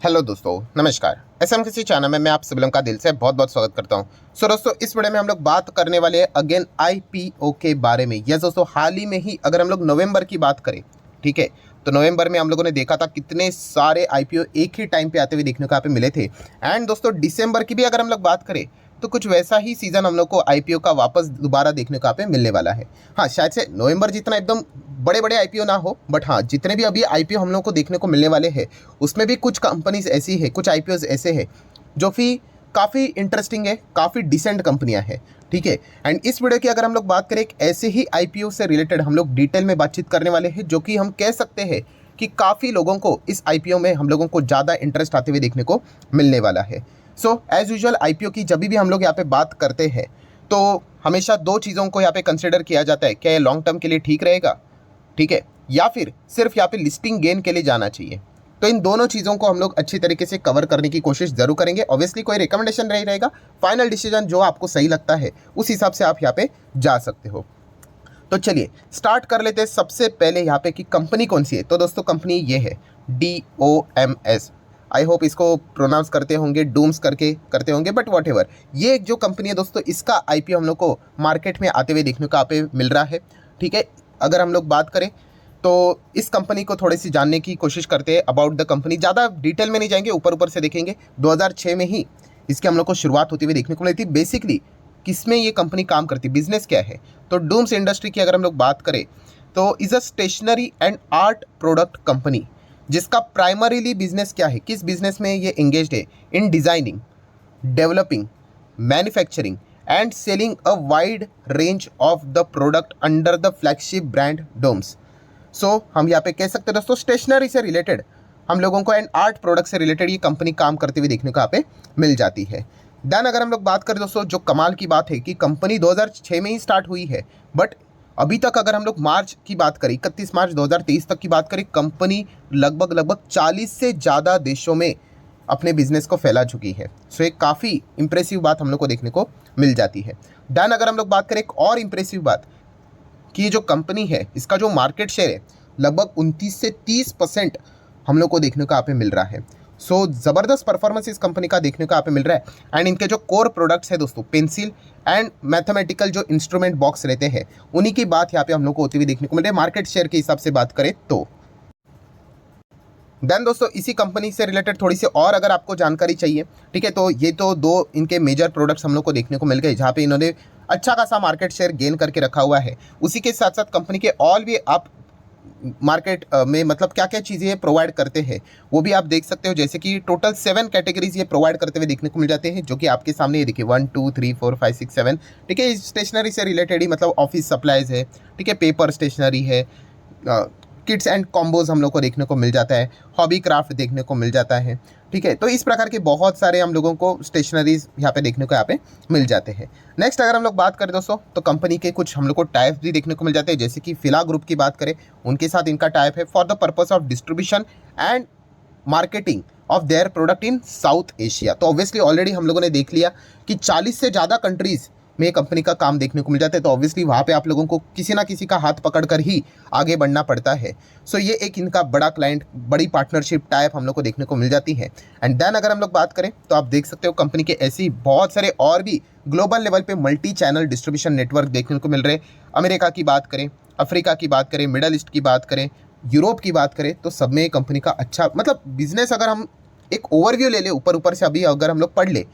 Hello दोस्तों, नमस्कार। SM किसी चैनल में मैं आप सभी लोगों का दिल से बहुत बहुत स्वागत करता हूं। दोस्तों, इस वीडियो में हम लोग बात करने वाले हैं अगेन आईपीओ के बारे में। यस दोस्तों, हाल ही में ही अगर हम लोग नवंबर की बात करें, ठीक है, तो नवंबर में हम लोगों ने देखा था कितने सारे आईपीओ एक ही टाइम पे आते हुए देखने को यहाँ पे मिले थे। एंड दोस्तों, दिसंबर की भी अगर हम लोग बात करें तो कुछ वैसा ही सीजन हम लोग को आईपीओ का वापस दोबारा देखने को यहाँ पे मिलने वाला है। हाँ, शायद से नवंबर जितना एकदम बड़े बड़े आईपीओ ना हो, बट हाँ, जितने भी अभी आईपीओ हम लोग को देखने को मिलने वाले हैं उसमें भी कुछ कंपनीज ऐसी है, कुछ आईपीओज ऐसे हैं जो भी काफ़ी इंटरेस्टिंग है, काफ़ी डिसेंट कंपनियां हैं, ठीक है। एंड इस वीडियो की अगर हम लोग बात करें, एक ऐसे ही आईपीओ से रिलेटेड हम लोग डिटेल में बातचीत करने वाले हैं, जो कि हम कह सकते हैं कि काफ़ी लोगों को इस आईपीओ में हम लोगों को ज़्यादा इंटरेस्ट आते हुए देखने को मिलने वाला है। सो एज यूजुअल आईपीओ की जब भी हम लोग यहाँ पे बात करते हैं तो हमेशा दो चीज़ों को यहाँ पे कंसिडर किया जाता है, क्या ये लॉन्ग टर्म के लिए ठीक रहेगा, ठीक है, या फिर सिर्फ यहाँ पे लिस्टिंग गेन के लिए जाना चाहिए। तो इन दोनों चीज़ों को हम लोग अच्छी तरीके से कवर करने की कोशिश जरूर करेंगे। ऑब्वियसली कोई रिकमेंडेशन नहीं रहेगा, फाइनल डिसीजन जो आपको सही लगता है उस हिसाब से आप यहाँ पे जा सकते हो। तो चलिए स्टार्ट कर लेते हैं। सबसे पहले यहाँ पे कि कंपनी कौन सी है, तो दोस्तों कंपनी ये है DOMS। आई होप इसको प्रोनाउंस करते होंगे, डूम्स करके करते होंगे, बट वॉट एवर। ये जो कंपनी है दोस्तों, इसका आईपीओ हम लोग को मार्केट में आते हुए देखने को यहाँ पे मिल रहा है, ठीक है। अगर हम लोग बात करें तो इस कंपनी को थोड़ी सी जानने की कोशिश करते हैं अबाउट द कंपनी। ज़्यादा डिटेल में नहीं जाएंगे, ऊपर ऊपर से देखेंगे। 2006 में ही इसकी हम लोग को शुरुआत होती हुई देखने को मिली थी। बेसिकली किसमें ये कंपनी काम करती है, बिजनेस क्या है, तो डूम्स इंडस्ट्री की अगर हम लोग बात करें तो is a stationery and art product company, जिसका प्राइमरीली बिजनेस क्या है, किस बिजनेस में ये एंगेज्ड है, in designing, developing, manufacturing and selling a wide range of the product under the flagship brand DOMS. So हम यहाँ पे कह सकते हैं दोस्तों, स्टेशनरी से रिलेटेड हम लोगों को एंड आर्ट प्रोडक्ट से रिलेटेड ये कंपनी काम करते हुए देखने को यहाँ पे मिल जाती है। देन अगर हम लोग बात करें दोस्तों, जो कमाल की बात है कि कंपनी 2006 में ही स्टार्ट हुई है, बट अभी तक अगर हम लोग मार्च की बात करें, 31 मार्च 2023 तक की बात करें, कंपनी लगभग 40 से ज़्यादा देशों में अपने बिजनेस को फैला चुकी है। सो एक काफ़ी इंप्रेसिव बात हम लोग को देखने को मिल जाती है। देन अगर हम लोग बात करें एक और इंप्रेसिव बात कि ये जो कंपनी है इसका जो मार्केट शेयर है लगभग 29 से 30% हम लोग को देखने को यहाँ पे मिल रहा है। सो ज़बरदस्त परफॉर्मेंस इस कंपनी का देखने को यहाँ पे मिल रहा है। एंड इनके जो कोर प्रोडक्ट्स है दोस्तों, पेंसिल एंड मैथमेटिकल जो इंस्ट्रूमेंट बॉक्स रहते हैं, उन्हीं की बात यहाँ पे हम लोग को होती हुई देखने को मिल रही है मार्केट शेयर के हिसाब से बात करें तो। देन दोस्तों, इसी कंपनी से रिलेटेड थोड़ी सी और अगर आपको जानकारी चाहिए, ठीक है, तो ये तो दो इनके मेजर प्रोडक्ट्स हम लोग को देखने को मिल गए जहाँ पे इन्होंने अच्छा खासा मार्केट शेयर गेन करके रखा हुआ है। उसी के साथ साथ कंपनी के ऑल भी आप मार्केट में मतलब क्या क्या चीज़ें ये प्रोवाइड करते हैं वो भी आप देख सकते हो। जैसे कि टोटल 7 कैटेगरीज ये प्रोवाइड करते हुए देखने को मिल जाते हैं, जो कि आपके सामने ये देखिए 1 2 3 4 5 6 7, ठीक है। स्टेशनरी से रिलेटेड ही मतलब ऑफिस सप्लाईज है, ठीक है, पेपर स्टेशनरी है, किट्स एंड कॉम्बोज हम लोग को देखने को मिल जाता है, हॉबी क्राफ्ट देखने को मिल जाता है, ठीक है। तो इस प्रकार के बहुत सारे हम लोगों को स्टेशनरीज यहाँ पे देखने को यहाँ पे मिल जाते हैं। नेक्स्ट अगर हम लोग बात करें दोस्तों, तो कंपनी के कुछ हम लोग को टाइप भी देखने को मिल जाते हैं। जैसे कि फिला ग्रुप की बात करें, उनके साथ इनका टाइप है for the purpose of distribution and marketing of their product in south Asia. तो ऑब्वियसली ऑलरेडी हम लोगों ने देख लिया कि 40 से ज़्यादा कंट्रीज़ में कंपनी का काम देखने को मिल जाता है। तो ऑब्वियसली वहाँ पे आप लोगों को किसी ना किसी का हाथ पकड़कर ही आगे बढ़ना पड़ता है। सो ये एक इनका बड़ा क्लाइंट, बड़ी पार्टनरशिप टाइप हम लोग को देखने को मिल जाती है। एंड देन अगर हम लोग बात करें तो आप देख सकते हो कंपनी के ऐसी बहुत सारे और भी ग्लोबल लेवल पे मल्टी चैनल डिस्ट्रीब्यूशन नेटवर्क देखने को मिल रहे हैं। अमेरिका की बात करें, अफ्रीका की बात करें, मिडल ईस्ट की बात करें, यूरोप की बात करें, तो सब में कंपनी का अच्छा मतलब बिजनेस अगर हम एक ओवरव्यू ले लें ऊपर ऊपर से अभी अगर हम लोग पढ़ ले,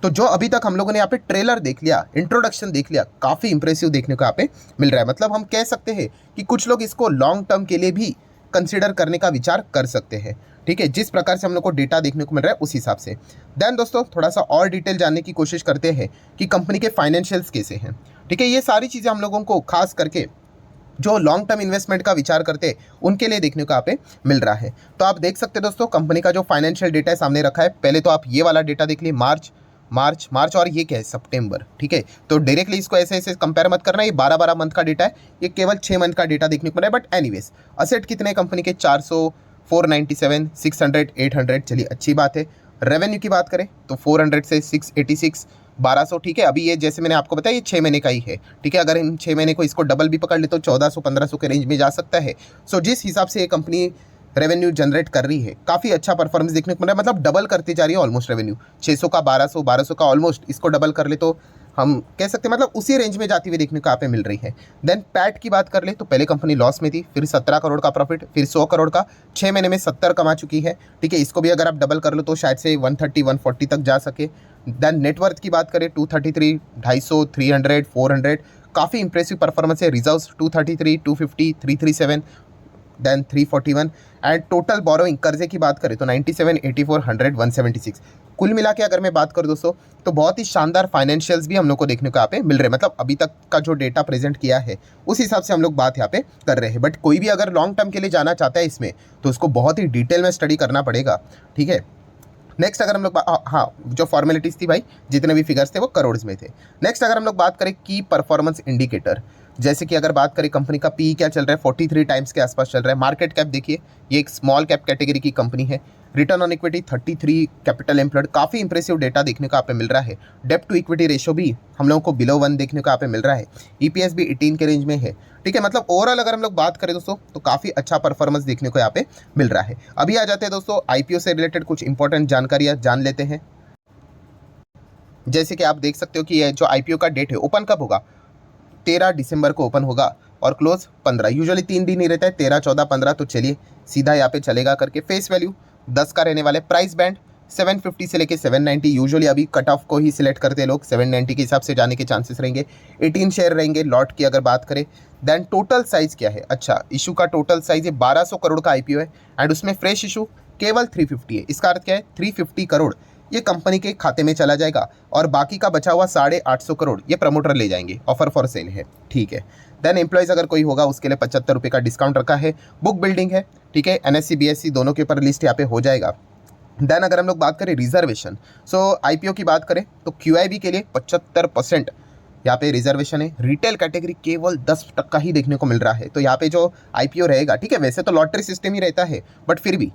तो जो अभी तक हम लोगों ने यहाँ पे ट्रेलर देख लिया, इंट्रोडक्शन देख लिया, काफ़ी इंप्रेसिव देखने को यहाँ पे मिल रहा है। मतलब हम कह सकते हैं कि कुछ लोग इसको लॉन्ग टर्म के लिए भी कंसिडर करने का विचार कर सकते हैं, ठीक है, जिस प्रकार से हम लोग को डेटा देखने को मिल रहा है उस हिसाब से। देन दोस्तों, थोड़ा सा और डिटेल जानने की कोशिश करते हैं कि कंपनी के फाइनेंशियल्स कैसे हैं, ठीक है। ये सारी चीज़ें हम लोगों को खास करके जो लॉन्ग टर्म इन्वेस्टमेंट का विचार करते हैं उनके लिए देखने को यहाँ पे मिल रहा है। तो आप देख सकते हैं दोस्तों, कंपनी का जो फाइनेंशियल डेटा है सामने रखा है। पहले तो आप ये वाला डेटा देख लीजिए, मार्च और ये क्या है, सितंबर, ठीक है। तो डायरेक्टली इसको ऐसे ऐसे कंपेयर मत करना, ये 12 मंथ का डेटा है, ये केवल 6 मंथ का डेटा देखने को मिला है। बट एनीवेज, असेट कितने कंपनी के, 400, 497, 600, 800, चलिए अच्छी बात है। रेवेन्यू की बात करें तो 400 से 686, 1200, ठीक है। अभी ये जैसे मैंने आपको बताया ये 6 महीने का ही है, ठीक है। अगर इन 6 महीने को इसको डबल भी पकड़ ले तो 1400-1500 के रेंज में जा सकता है। सो जिस हिसाब से ये कंपनी रेवेन्यू जनरेट कर रही है, काफ़ी अच्छा परफॉर्मेंस देखने को मिल रहा है, मतलब डबल करती जा रही है ऑलमोस्ट रेवेन्यू, 600 का 1200, 1200 का ऑलमोस्ट, इसको डबल कर ले तो हम कह सकते हैं मतलब उसी रेंज में जाती हुई देखने को यहाँ पे मिल रही है। देन पैट की बात कर ले तो पहले कंपनी लॉस में थी, फिर 17 करोड़ का प्रॉफिट, फिर 100 करोड़ का, 6 महीने में 70 कमा चुकी है, ठीक है। इसको भी अगर आप डबल कर लो तो शायद से 130 140 तक जा सके। देन नेटवर्थ की बात करें 233, 250, 300, 400, काफ़ी इंप्रेसिव परफॉर्मेंस है। Reserves 233, 250, 337, then 341 and total borrowing कर्जे की बात करें तो 97, 84, 100, 176। कुल मिला के अगर मैं बात करूं दोस्तों तो बहुत ही शानदार फाइनेंशियल्स भी हम लोग को देखने को यहाँ पे मिल रहे हैं, मतलब अभी तक का जो डेटा प्रेजेंट किया है उस हिसाब से हम लोग बात यहाँ पे कर रहे हैं। बट कोई भी अगर लॉन्ग टर्म के लिए जाना चाहता है इसमें तो उसको बहुत ही डिटेल में स्टडी करना पड़ेगा, ठीक है। नेक्स्ट अगर हम लोग हाँ, जो फॉर्मेलिटीज़ थी भाई, जितने भी फिगर्स थे वो करोड़ में थे। नेक्स्ट अगर हम लोग बात करें की परफॉर्मेंस इंडिकेटर, जैसे कि अगर बात करें कंपनी का पी क्या चल रहा है, 43 टाइम्स के आसपास चल रहा है। मार्केट कैप देखिए, ये एक स्मॉल कैप कैटेगरी की कंपनी है। Return on equity 33, capital employed, काफ़ी इंप्रेसिव डेटा देखने को यहाँ पे मिल रहा है। डेप्ट टू इक्विटी रेशो भी हम लोगों को बिलो 1 देखने को यहाँ पे मिल रहा है। ईपीएस भी 18 के रेंज में है, ठीक है। मतलब ओवरऑल अगर हम लोग बात करें दोस्तों तो काफ़ी अच्छा परफॉर्मेंस देखने को यहाँ पे मिल रहा है। अभी आ जाते हैं दोस्तों आईपीओ से रिलेटेड कुछ इंपॉर्टेंट जानकारियाँ जान लेते हैं। जैसे कि आप देख सकते हो कि ये जो आईपीओ का डेट है ओपन कब होगा, 13 दिसंबर को ओपन होगा और क्लोज 15, यूजुअली 3 दिन ही रहता है, 13, 14, 15। तो चलिए सीधा यहाँ पे चलेगा करके। फेस वैल्यू 10 का रहने वाले। प्राइस बैंड 750 से लेके 790, यूजुअली अभी कट ऑफ को ही सिलेक्ट करते हैं लोग, 790 के हिसाब से जाने के चांसेस रहेंगे। 18 शेयर रहेंगे लॉट की अगर बात करें। देन टोटल साइज़ क्या है, अच्छा इशू का टोटल साइज़ है 1200 करोड़ का आईपीओ है एंड उसमें फ्रेश इशू केवल 350 है। इसका अर्थ क्या है, 350 करोड़ ये कंपनी के खाते में चला जाएगा और बाकी का बचा हुआ 850 करोड़ ये प्रमोटर ले जाएंगे, ऑफर फॉर सेल है, ठीक है। देन एम्प्लॉयज़ अगर कोई होगा उसके लिए 75 रुपये का डिस्काउंट रखा है। बुक बिल्डिंग है, ठीक है, एनएससी बीएससी दोनों के ऊपर लिस्ट यहाँ पे हो जाएगा। देन अगर हम लोग बात करें रिजर्वेशन, सो आईपीओ की बात करें तो क्यूआईबी के लिए 75% यहाँ पे रिजर्वेशन है। रिटेल कैटेगरी केवल 10% ही देखने को मिल रहा है। तो यहाँ पे जो आईपीओ रहेगा, ठीक है, वैसे तो लॉटरी सिस्टम ही रहता है बट फिर भी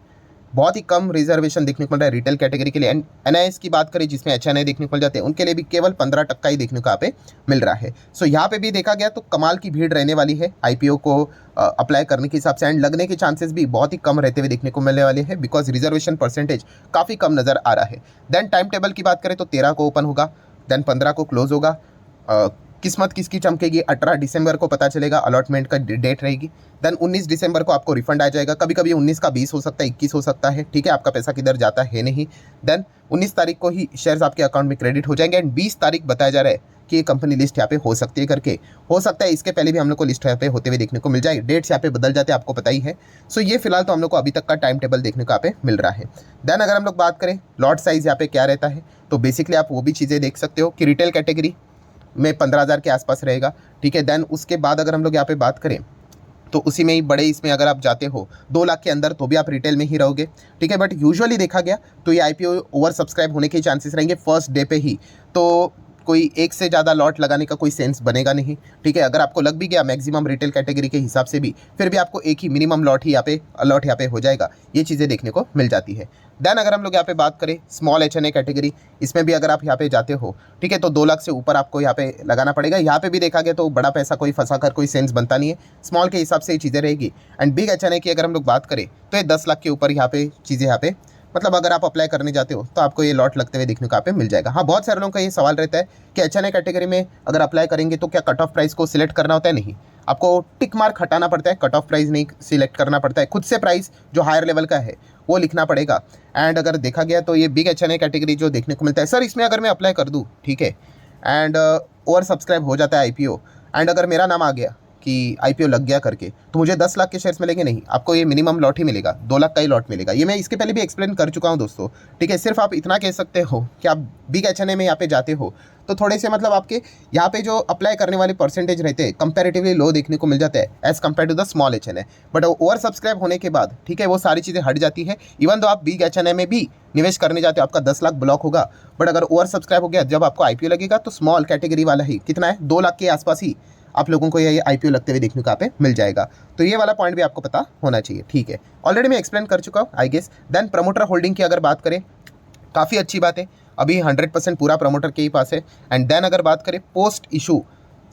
बहुत ही कम रिजर्वेशन देखने को मिल रहा है रिटेल कैटेगरी के लिए। एंड एनआईएस की बात करें जिसमें एचएनआई देखने को मिल जाते हैं उनके लिए भी केवल 15% ही देखने को यहाँ पे मिल रहा है। सो यहाँ पे भी देखा गया तो कमाल की भीड़ रहने वाली है आईपीओ को अप्लाई करने के हिसाब से एंड लगने के चांसेस भी बहुत ही कम रहते हुए देखने को मिलने वाले हैं बिकॉज रिजर्वेशन परसेंटेज काफ़ी कम नज़र आ रहा है। देन टाइम टेबल की बात करें तो 13 को ओपन होगा, देन 15 को क्लोज होगा। किस्मत किसकी चमकेगी, 18 दिसंबर को पता चलेगा, अलॉटमेंट का डेट रहेगी। देन 19 दिसंबर को आपको रिफंड आ जाएगा, कभी कभी 19 का 20 हो सकता है, 21 हो सकता है, ठीक है, आपका पैसा किधर जाता है नहीं। देन 19 तारीख को ही शेयर्स आपके अकाउंट में क्रेडिट हो जाएंगे एंड 20 तारीख बताया जा रहा है कि ये कंपनी लिस्ट यहाँ पे हो सकती है करके। हो सकता है इसके पहले भी हम लोग को लिस्ट यहाँ पे होते हुए देखने को मिल जाए, डेट्स यहाँ पे बदल जाते हैं आपको पता ही है। सो ये फिलहाल तो हम लोग को अभी तक का टाइम टेबल देखने को यहाँ पे मिल रहा है। देन अगर हम लोग बात करें लॉट साइज़ यहाँ पे क्या रहता है तो बेसिकली आप वो भी चीज़ें देख सकते हो कि रिटेल कैटेगरी में 15,000 के आसपास रहेगा, ठीक है। देन उसके बाद अगर हम लोग यहाँ पे बात करें तो उसी में ही बड़े इसमें अगर आप जाते हो 2 लाख के अंदर तो भी आप रिटेल में ही रहोगे, ठीक है। बट यूजुअली देखा गया तो ये आईपीओ ओवर सब्सक्राइब होने के चांसेस रहेंगे फर्स्ट डे पे ही, तो कोई एक से ज़्यादा लॉट लगाने का कोई सेंस बनेगा नहीं, ठीक है। अगर आपको लग भी गया मैक्सिमम रिटेल कैटेगरी के हिसाब से भी, फिर भी आपको एक ही मिनिमम लॉट यहाँ पे हो जाएगा, ये चीज़ें देखने को मिल जाती है। देन अगर हम लोग यहाँ पे बात करें स्मॉल एचएनए कैटेगरी, इसमें भी अगर आप यहाँ पे जाते हो, ठीक है, तो 2 लाख से ऊपर आपको यहाँ पे लगाना पड़ेगा। यहाँ पे भी देखा गया तो बड़ा पैसा कोई फंसा कर कोई सेंस बनता नहीं है, स्मॉल के हिसाब से ये चीज़ें रहेगी। एंड बिग एचएनए की अगर हम लोग बात करें तो ये 10 लाख के ऊपर यहाँ पे चीज़ें यहाँ पे मतलब अगर आप अप्लाई करने जाते हो तो आपको ये लॉट लगते हुए देखने को यहाँ पे मिल जाएगा। हाँ, बहुत सारे लोगों का ये सवाल रहता है कि एचएनए कैटेगरी में अगर अप्लाई करेंगे तो क्या कट ऑफ प्राइस को सिलेक्ट करना होता है, नहीं, आपको टिक मार्क हटाना पड़ता है, कट ऑफ प्राइस नहीं सिलेक्ट करना पड़ता है, खुद से प्राइस जो हायर लेवल का है वो लिखना पड़ेगा। एंड अगर देखा गया तो ये बिग एचएनए कैटेगरी जो देखने को मिलता है, सर इसमें अगर मैं अप्लाई कर दूँ, ठीक है, एंड ओवर सब्सक्राइब हो जाता है आईपीओ एंड अगर मेरा नाम आ गया कि आईपीओ लग गया करके तो मुझे 10 लाख के शेयर्स मिलेंगे, नहीं, आपको ये मिनिमम लॉट ही मिलेगा, 2 लाख का ही लॉट मिलेगा। ये मैं इसके पहले भी एक्सप्लेन कर चुका हूँ दोस्तों, ठीक है। सिर्फ आप इतना कह सकते हो कि आप बिग एचएनए में यहाँ पे जाते हो तो थोड़े से मतलब आपके यहाँ पे जो अप्लाई करने वाले परसेंटेज रहते हैं कंपैरेटिवली लो देखने को मिल जाता है as compare to the small HNA. But over subscribe होने के बाद, ठीक है, वो सारी चीज़ें हट जाती है। इवन तो आप बिग एचएनए में भी निवेश करने जाते हो आपका 10 लाख ब्लॉक होगा, बट अगर ओवर सब्सक्राइब हो गया जब आपको आईपीओ लगेगा तो स्मॉल कैटेगरी वाला ही कितना है, 2 लाख के आसपास ही आप लोगों को ये आईपीओ लगते हुए देखने को यहाँ पे मिल जाएगा। तो ये वाला पॉइंट भी आपको पता होना चाहिए, ठीक है। ऑलरेडी मैं एक्सप्लेन कर चुका हूँ I guess. Then promoter holding की अगर बात करें, काफ़ी अच्छी बात है, अभी 100% पूरा प्रमोटर के ही पास है। एंड देन अगर बात करें पोस्ट इशू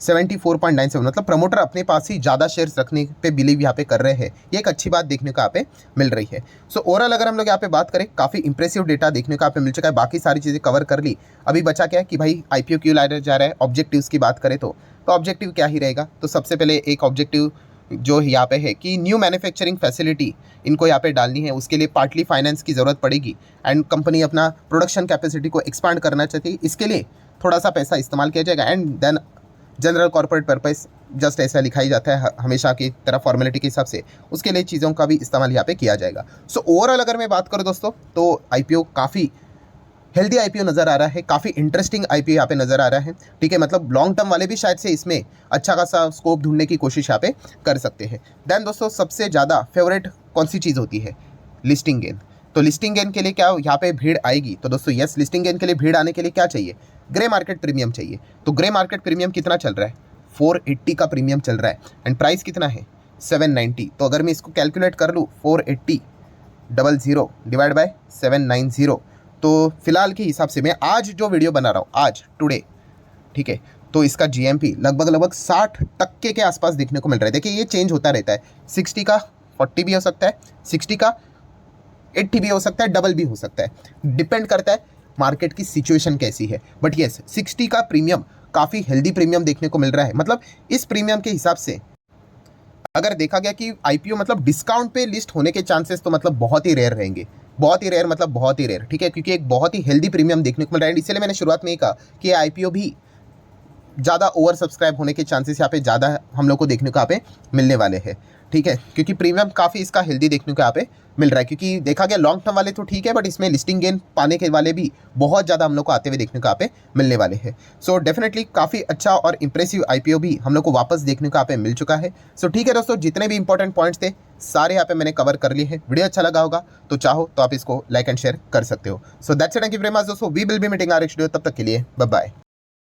74.97, मतलब प्रमोटर अपने पास ही ज़्यादा शेयर्स रखने पे बिलीव यहाँ पे कर रहे हैं। ये एक अच्छी बात देखने को यहाँ पे मिल रही है। सो ओवरऑल अगर हम लोग यहाँ पे बात करें, काफ़ी इंप्रेसिव डेटा देखने को यहाँ पे मिल चुका है। बाकी सारी चीज़ें कवर कर ली। अभी बचा क्या है कि भाई IPO क्यों लाया जा रहा है। ऑब्जेक्टिव्स की बात करें तो ऑब्जेक्टिव क्या ही रहेगा। तो सबसे पहले एक ऑब्जेक्टिव जो यहाँ पे है कि न्यू मैन्युफैक्चरिंग फैसिलिटी इनको यहाँ पे डालनी है। उसके लिए पार्टली फाइनेंस की ज़रूरत पड़ेगी एंड कंपनी अपना प्रोडक्शन कैपेसिटी को एक्सपांड करना चाहती है। इसके लिए थोड़ा सा पैसा इस्तेमाल किया जाएगा and then general corporate purpose, just ऐसा लिखा ही जाता है हमेशा की तरह फॉर्मेलिटी के हिसाब से, उसके लिए चीज़ों का भी इस्तेमाल यहाँ पे किया जाएगा। सो ओवरऑल अगर मैं बात करूँ दोस्तों तो IPO काफ़ी हेल्दी IPO नज़र आ रहा है, काफ़ी इंटरेस्टिंग IPO यहाँ पे नज़र आ रहा है। ठीक है, मतलब लॉन्ग टर्म वाले भी शायद से इसमें अच्छा खासा स्कोप ढूंढने की कोशिश यहाँ पे कर सकते हैं। देन दोस्तों सबसे ज़्यादा फेवरेट कौन सी चीज़ होती है, लिस्टिंग गेन। तो लिस्टिंग गेन के लिए क्या यहाँ पे भीड़ आएगी। तो दोस्तों यस, लिस्टिंग गेन के लिए भीड़ आने के लिए क्या चाहिए, ग्रे मार्केट प्रीमियम चाहिए। तो ग्रे मार्केट प्रीमियम कितना चल रहा है, 480 का प्रीमियम चल रहा है एंड प्राइस कितना है 790। तो अगर मैं इसको कैलकुलेट कर लूँ 480 डिवाइड बाय 790, तो फिलहाल के हिसाब से मैं आज जो वीडियो बना रहा हूँ, आज टुडे, ठीक है, तो इसका GMP लगभग 60% के आसपास देखने को मिल रहा है। देखिए ये चेंज होता रहता है, 60 का 40 भी हो सकता है, 60 का 80 भी हो सकता है, डबल भी हो सकता है, डिपेंड करता है मार्केट की सिचुएशन कैसी है। बट येस 60 का प्रीमियम काफ़ी हेल्दी प्रीमियम देखने को मिल रहा है। मतलब इस प्रीमियम के हिसाब से अगर देखा गया कि IPO मतलब डिस्काउंट पे लिस्ट होने के चांसेस तो मतलब बहुत ही रेयर रहेंगे, बहुत ही रेयर, मतलब बहुत ही रेयर। ठीक है, क्योंकि एक बहुत ही हेल्दी प्रीमियम देखने को मिल रहा है। इसलिए मैंने शुरुआत में ही कहा कि IPO भी ज़्यादा ओवर सब्सक्राइब होने के चांसेस यहाँ पे ज़्यादा हम लोग को देखने को यहाँ पे मिलने वाले हैं। ठीक है, क्योंकि प्रीमियम काफ़ी इसका हेल्दी देखने को यहाँ पे मिल रहा है। क्योंकि देखा गया लॉन्ग टर्म वाले तो ठीक है, बट इसमें लिस्टिंग गेन पाने के वाले भी बहुत ज़्यादा हम लोग को आते हुए देखने को यहाँ पे मिलने वाले हैं। सो डेफिनेटली काफ़ी अच्छा और इंप्रेसिव IPO भी हम लोग को वापस देखने को यहाँ पे मिल चुका है। सो ठीक है दोस्तों, जितने भी इंपॉर्टेंट पॉइंट्स थे सारे यहाँ पे मैंने कवर कर लिए हैं। वीडियो अच्छा लगा होगा तो चाहो तो आप इसको लाइक एंड शेयर कर सकते हो। So that's it, thank you very much दोस्तों। We will be meeting our next video, तब तक के लिए बाय बाय।